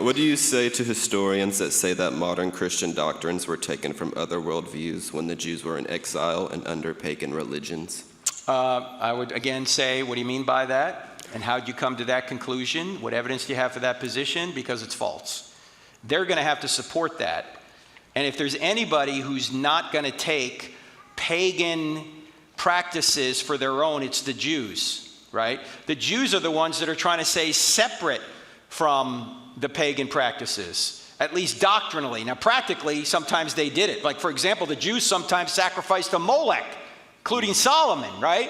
What do you say to historians that say that modern Christian doctrines were taken from other worldviews when the Jews were in exile and under pagan religions? I would again say, what do you mean by that? And how did you come to that conclusion? What evidence do you have for that position? Because it's false. They're going to have to support that. And if there's anybody who's not going to take pagan practices for their own, it's the Jews, right? The Jews are the ones that are trying to stay separate from the pagan practices, at least doctrinally. Now, practically, sometimes they did it. Like, for example, the Jews sometimes sacrificed to Molech, including Solomon, right?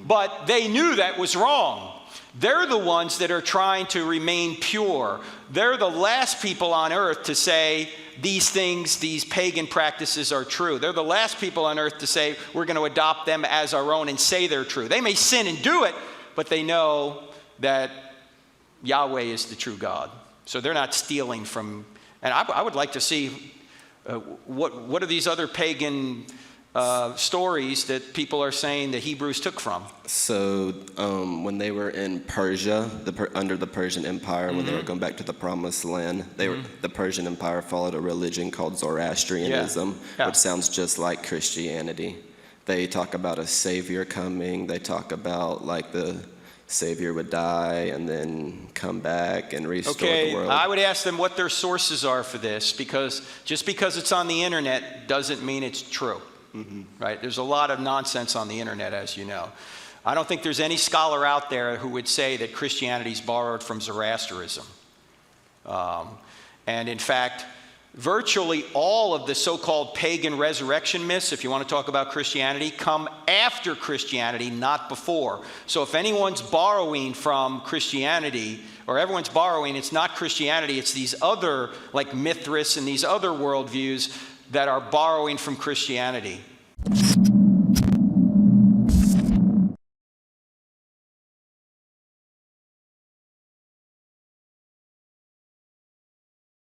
But they knew that was wrong. They're the ones that are trying to remain pure. They're the last people on earth to say these things, these pagan practices are true. They're the last people on earth to say we're going to adopt them as our own and say they're true. They may sin and do it, but they know that Yahweh is the true God. So they're not stealing from, and I would like to see what are these other pagan stories that people are saying the Hebrews took from. So when they were in Persia, under the Persian Empire, when they were going back to the Promised Land, the Persian Empire followed a religion called Zoroastrianism, which sounds just like Christianity. They talk about a savior coming. They talk about like the Savior would die and then come back and restore the world. I would ask them what their sources are for this, because just because it's on the internet doesn't mean it's true. Right? There's a lot of nonsense on the internet, as you know. I don't think there's any scholar out there who would say that Christianity's borrowed from Zoroastrianism. And in fact, virtually all of the so-called pagan resurrection myths, if you want to talk about Christianity, come after Christianity, not before. So if anyone's borrowing from Christianity, or everyone's borrowing, it's not Christianity, it's these other, like Mithras and these other worldviews that are borrowing from Christianity.